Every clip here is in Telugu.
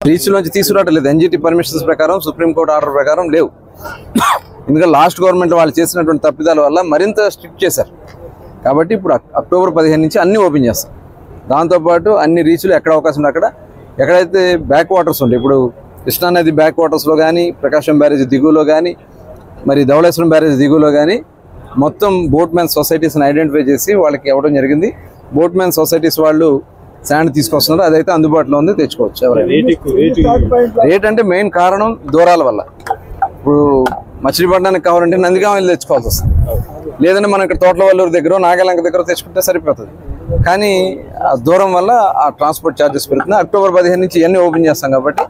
రీచ్లోంచి తీసుకురావడం లేదు. ఎన్జిటి పర్మిషన్స్ ప్రకారం, సుప్రీంకోర్టు ఆర్డర్ ప్రకారం లేవు. ఎందుకంటే లాస్ట్ గవర్నమెంట్ వాళ్ళు చేసినటువంటి తప్పిదాల వల్ల మరింత స్ట్రిక్ట్ చేశారు. కాబట్టి ఇప్పుడు అక్టోబర్ 15 నుంచి అన్నీ ఓపెన్ చేస్తాం. దాంతోపాటు అన్ని రీచ్లు ఎక్కడ అవకాశం ఉంది అక్కడ, ఎక్కడైతే బ్యాక్ వాటర్స్ ఉంటాయి, ఇప్పుడు కృష్ణానది బ్యాక్ వాటర్స్లో కానీ, ప్రకాశం బ్యారేజ్ దిగువలో కానీ, మరి ధవళేశ్వరం బ్యారేజ్ దిగువలో కానీ మొత్తం బోట్ మ్యాన్ సొసైటీస్ని ఐడెంటిఫై చేసి వాళ్ళకి ఇవ్వడం జరిగింది. బోట్ మ్యాన్ సొసైటీస్ వాళ్ళు శాండ్ తీసుకొస్తున్నారు. అదైతే అందుబాటులో ఉంది, తెచ్చుకోవచ్చు. రేట్ అంటే మెయిన్ కారణం దూరాల వల్ల. ఇప్పుడు మచిలీపట్నానికి కావాలంటే నందిగామ వెళ్ళి తెచ్చుకోవాల్సి వస్తుంది, లేదంటే మనం ఇక్కడ తోటలవల్లూరు దగ్గర, నాగాలంక దగ్గర తెచ్చుకుంటే సరిపోతుంది. కానీ ఆ దూరం వల్ల ఆ ట్రాన్స్పోర్ట్ ఛార్జెస్ పెరుగుతుంది. అక్టోబర్ 15 నుంచి ఇవన్నీ ఓపెన్ చేస్తాం కాబట్టి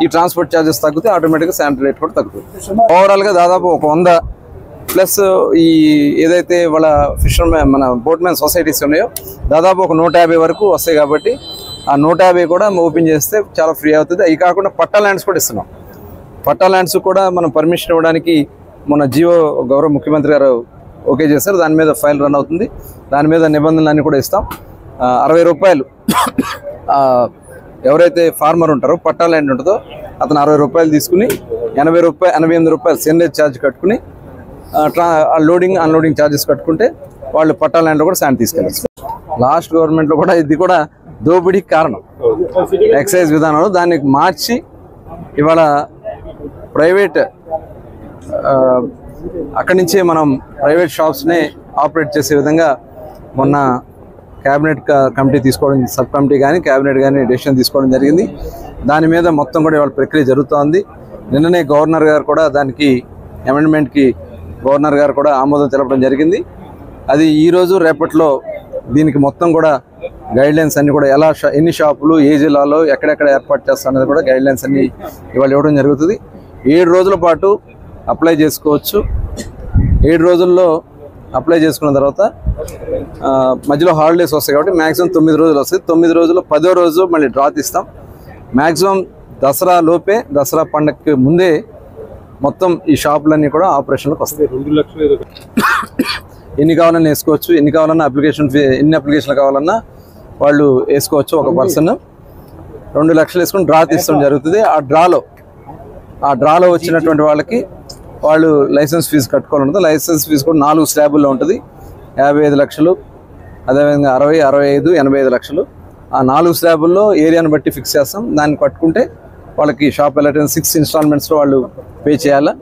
ఈ ట్రాన్స్పోర్ట్ ఛార్జెస్ తగ్గితే ఆటోమేటిక్గా శాండ్ రేట్ కూడా తగ్గుతుంది. ఓవరాల్గా దాదాపు ఒక 100 ప్లస్ ఈ ఏదైతే వాళ్ళ ఫిషర్మెన్ మన బోట్మెన్ సొసైటీస్ ఉన్నాయో దాదాపు ఒక 150 వరకు వస్తాయి. కాబట్టి ఆ 150 కూడా ఓపెన్ చేస్తే చాలా ఫ్రీ అవుతుంది. అవి కాకుండా పట్టా ల్యాండ్స్ కూడా ఇస్తున్నాం. పట్టా ల్యాండ్స్ కూడా మనం పర్మిషన్ ఇవ్వడానికి మన జియో గౌరవ ముఖ్యమంత్రి గారు ఓకే చేశారు. దాని మీద ఫైల్ రన్ అవుతుంది. దాని మీద నిబంధనలన్నీ కూడా ఇస్తాం. 60 రూపాయలు ఎవరైతే ఫార్మర్ ఉంటారో పట్టా ల్యాండ్ ఉంటుందో అతను 60 రూపాయలు తీసుకుని 88 రూపాయలు సెన్లేజ్ ఛార్జ్ కట్టుకుని లోడింగ్ అన్లోడింగ్ ఛార్జెస్ కట్టుకుంటే వాళ్ళు పట్టా ల్యాండ్లో కూడా శాండ్ తీసుకెళ్ళచ్చు. లాస్ట్ గవర్నమెంట్లో కూడా ఇది కూడా దోపిడీకి కారణం ఎక్సైజ్ విధానంలో. దాన్ని మార్చి ఇవాళ ప్రైవేట్ అక్కడి నుంచే మనం ప్రైవేట్ షాప్స్నే ఆపరేట్ చేసే విధంగా మొన్న క్యాబినెట్ కమిటీ తీసుకోవడం, సబ్ కమిటీ కానీ క్యాబినెట్ కానీ డెసిషన్ తీసుకోవడం జరిగింది. దాని మీద మొత్తం కూడా ఇవాళ ప్రక్రియ జరుగుతోంది. నిన్ననే గవర్నర్ గారు కూడా దానికి అమెండ్మెంట్కి గవర్నర్ గారు కూడా ఆమోదం తెలపడం జరిగింది. అది ఈరోజు రేపట్లో దీనికి మొత్తం కూడా గైడ్లైన్స్ అన్నీ కూడా ఎలా ఎన్ని షాపులు ఏ జిల్లాలో ఎక్కడెక్కడ ఏర్పాటు చేస్తారనేది కూడా గైడ్లైన్స్ అన్నీ ఇవాళ ఇవ్వడం జరుగుతుంది. 7 రోజుల పాటు అప్లై చేసుకోవచ్చు. 7 రోజుల్లో అప్లై చేసుకున్న తర్వాత మధ్యలో హాలిడేస్ వస్తాయి కాబట్టి మ్యాక్సిమం 9 రోజులు వస్తాయి. 9 రోజుల్లో 10వ రోజు మళ్ళీ డ్రా తీస్తాం. మ్యాక్సిమం దసరా లోపే, దసరా పండగకి ముందే మొత్తం ఈ షాపులన్నీ కూడా ఆపరేషన్లోకి వస్తాయి. 2 లక్షలు ఎన్ని కావాలన్నా వేసుకోవచ్చు. ఎన్ని కావాలన్నా అప్లికేషన్ ఫీ, ఎన్ని అప్లికేషన్లు కావాలన్నా వాళ్ళు వేసుకోవచ్చు. ఒక పర్సన్ 2 లక్షలు వేసుకుని డ్రా తీసుకోవడం జరుగుతుంది. ఆ డ్రాలో వచ్చినటువంటి వాళ్ళకి వాళ్ళు లైసెన్స్ ఫీజు కట్టుకోవాలంటుంది. లైసెన్స్ ఫీజు కూడా 4 స్లాబుల్లో ఉంటుంది. 55 లక్షలు, అదేవిధంగా 60, 65, 85 లక్షలు. ఆ 4 స్లాబుల్లో ఏరియాను బట్టి ఫిక్స్ చేస్తాం. దాన్ని కట్టుకుంటే వాళ్ళకి షాప్ వెళ్ళటం 6 ఇన్స్టాల్మెంట్స్లో వాళ్ళు పే చేయాలి.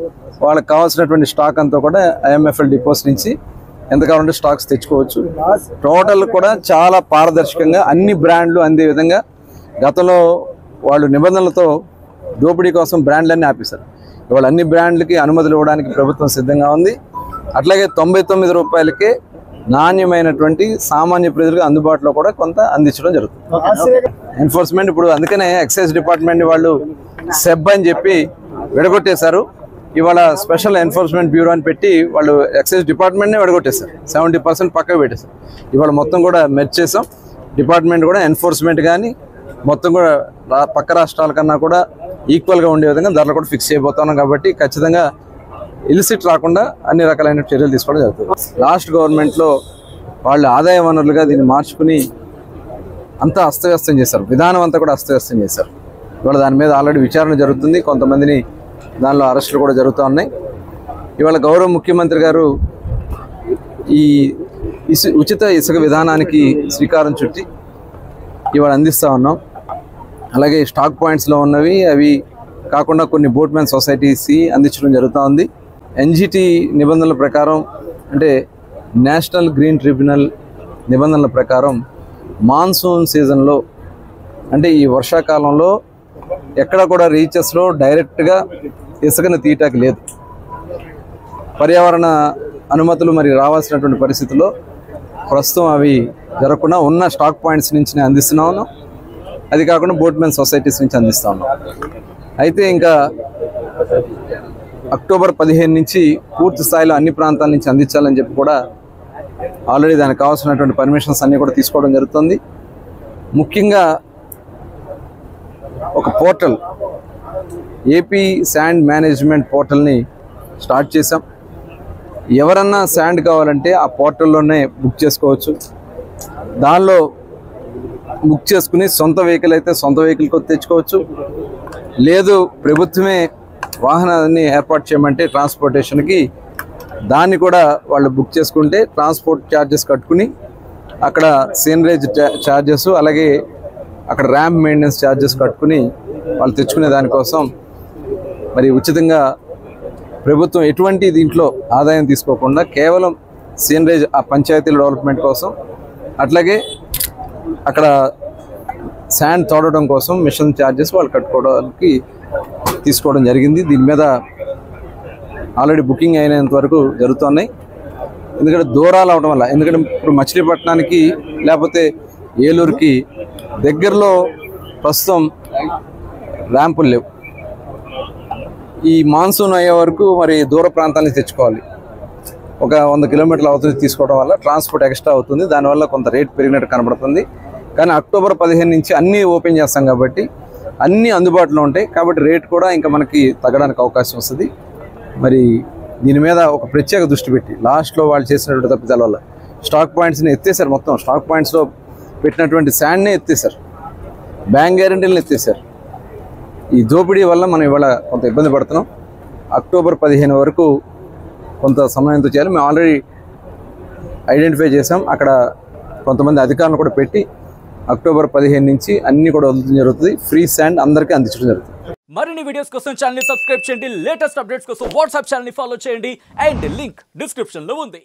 వాళ్ళకి కావాల్సినటువంటి స్టాక్ అంతా కూడా IMFL డిపోస్ నుంచి ఎంత కావాలంటే స్టాక్స్ తెచ్చుకోవచ్చు. టోటల్ కూడా చాలా పారదర్శకంగా అన్ని బ్రాండ్లు అందే విధంగా గతంలో వాళ్ళు నిబంధనలతో దోపిడీ కోసం బ్రాండ్లన్నీ ఆపేశారు. ఇవాళ అన్ని బ్రాండ్లకి అనుమతులు ఇవ్వడానికి ప్రభుత్వం సిద్ధంగా ఉంది. అట్లాగే 99 రూపాయలకే నాణ్యమైనటువంటి సామాన్య ప్రజలకు అందుబాటులో కూడా కొంత అందించడం జరుగుతుంది. ఎన్ఫోర్స్మెంట్ ఇప్పుడు అందుకనే ఎక్సైజ్ డిపార్ట్మెంట్ వాళ్ళు సెబ్ అని చెప్పి విడగొట్టేశారు. ఇవాళ స్పెషల్ ఎన్ఫోర్స్మెంట్ బ్యూరో అని పెట్టి వాళ్ళు ఎక్సైజ్ డిపార్ట్మెంట్నే విడగొట్టేశారు. 70% పక్కకు పెట్టేశారు. ఇవాళ మొత్తం కూడా మెర్జ్ చేసాం. డిపార్ట్మెంట్ కూడా ఎన్ఫోర్స్మెంట్ కానీ మొత్తం కూడా పక్క రాష్ట్రాల కన్నా కూడా ఈక్వల్గా ఉండే విధంగా ధరలు కూడా ఫిక్స్ చేయబోతున్నాం. కాబట్టి ఖచ్చితంగా ఇలిసిట్ రాకుండా అన్ని రకాలైన చర్యలు తీసుకోవడం జరుగుతుంది. లాస్ట్ గవర్నమెంట్లో వాళ్ళు ఆదాయ వనరులుగా దీన్ని మార్చుకుని అంతా అస్తవ్యస్తం చేశారు. విధానం అంతా కూడా అస్తవ్యస్తం చేశారు. ఇవాళ దాని మీద ఆల్రెడీ విచారణ జరుగుతుంది. కొంతమందిని దానిలో అరెస్టులు కూడా జరుగుతూ ఉన్నాయి. ఇవాళ గౌరవ ముఖ్యమంత్రి గారు ఈ ఉచిత ఇసుక విధానానికి శ్రీకారం చుట్టి ఇవాళ అందిస్తూ ఉన్నాం. అలాగే స్టాక్ పాయింట్స్లో ఉన్నవి అవి కాకుండా కొన్ని బోట్మెన్ సొసైటీస్ అందించడం జరుగుతూ ఉంది. ఎన్జిటి నిబంధనల ప్రకారం అంటే నేషనల్ గ్రీన్ ట్రిబ్యునల్ నిబంధనల ప్రకారం మాన్సూన్ సీజన్లో అంటే ఈ వర్షాకాలంలో ఎక్కడ కూడా రీచెస్లో డైరెక్ట్గా ఇసుకను తీయటానికి లేదు. పర్యావరణ అనుమతులు మరి రావాల్సినటువంటి పరిస్థితుల్లో ప్రస్తుతం అవి జరగకుండా ఉన్న స్టాక్ పాయింట్స్ నుంచి నేను అందిస్తూ ఉన్నాం. అది కాకుండా బోట్మెన్ సొసైటీస్ నుంచి అందిస్తూ ఉన్నాం. అయితే ఇంకా అక్టోబర్ 15 నుంచి పూర్తి స్థాయిలో అన్ని ప్రాంతాల నుంచి అందించాలని చెప్పి కూడా ఆల్రెడీ దానికి కావాల్సినటువంటి పర్మిషన్స్ అన్నీ కూడా తీసుకోవడం జరుగుతుంది. ముఖ్యంగా ఒక పోర్టల్ ఏపీ శాండ్ మేనేజ్మెంట్ పోర్టల్ని స్టార్ట్ చేసాం. ఎవరన్నా శాండ్ కావాలంటే ఆ పోర్టల్లోనే బుక్ చేసుకోవచ్చు. దానిలో బుక్ చేసుకుని సొంత వెహికల్ అయితే సొంత వెహికల్కి తెచ్చుకోవచ్చు. లేదు ప్రభుత్వమే వాహనాన్ని ఏర్పాటు చేయమంటే ట్రాన్స్పోర్టేషన్కి దాన్ని కూడా వాళ్ళు బుక్ చేసుకుంటే ట్రాన్స్పోర్ట్ ఛార్జెస్ కట్టుకుని అక్కడ సీనరేజ్ ఛార్జెస్ అలాగే అక్కడ ర్యాంప్ మెయింటెనెన్స్ ఛార్జెస్ కట్టుకుని వాళ్ళు తెచ్చుకునే దానికోసం మరి ఉచితంగా ప్రభుత్వం ఎటువంటి దీంట్లో ఆదాయం తీసుకోకుండా కేవలం సీనరేజ్ ఆ పంచాయతీల డెవలప్మెంట్ కోసం అట్లాగే అక్కడ శాండ్ తోడడం కోసం మిషన్ ఛార్జెస్ వాళ్ళు కట్టుకోవడానికి తీసుకోవడం జరిగింది. దీని మీద ఆల్రెడీ బుకింగ్ అయినంత వరకు జరుగుతున్నాయి. ఎందుకంటే దూరాలు అవడం వల్ల, ఎందుకంటే ఇప్పుడు మచిలీపట్నానికి లేకపోతే ఏలూరుకి దగ్గరలో ప్రస్తుతం ర్యాంపులు లేవు. ఈ మాన్సూన్ అయ్యే వరకు మరి దూర ప్రాంతానికి తెచ్చుకోవాలి. ఒక 100 కిలోమీటర్ల అవతలి తీసుకోవడం వల్ల ట్రాన్స్పోర్ట్ ఎక్స్ట్రా అవుతుంది. దానివల్ల కొంత రేట్ పెరిగినట్టు కనబడుతుంది. కానీ అక్టోబర్ 15 నుంచి అన్నీ ఓపెన్ చేస్తాం కాబట్టి అన్నీ అందుబాటులో ఉంటాయి. కాబట్టి రేట్ కూడా ఇంకా మనకి తగ్గడానికి అవకాశం వస్తుంది. మరి దీని మీద ఒక ప్రత్యేక దృష్టి పెట్టి లాస్ట్లో వాళ్ళు చేసినటువంటి తప్పిదాల వల్ల స్టాక్ పాయింట్స్ని ఎత్తేసారు. మొత్తం స్టాక్ పాయింట్స్లో పెట్టినటువంటి శాండ్నే ఎత్తేసారు, బ్యాంక్ గ్యారెంటీలను ఎత్తేసారు. ఈ దోపిడీ వల్ల మనం ఇవాళ కొంత ఇబ్బంది పడుతున్నాం. అక్టోబర్ 15 వరకు కొంత సమయంతో చేయాలి. మేము ఆల్రెడీ ఐడెంటిఫై చేసాం. అక్కడ కొంతమంది అధికారులను కూడా పెట్టి అక్టోబర్ 15 నుంచి అన్ని కూడా వదలడం జరుగుతుంది. ఫ్రీ శాండ్ అందరికీ అందించడం జరుగుతుంది. మరిన్ని వీడియోస్ కోసం ఛానల్ ని సబ్స్క్రైబ్ చేయండి. లేటెస్ట్ అప్డేట్స్ కోసం వాట్సాప్ ఛానల్ ని ఫాలో చేయండి. అండ్ లింక్ డిస్క్రిప్షన్ లో ఉంది.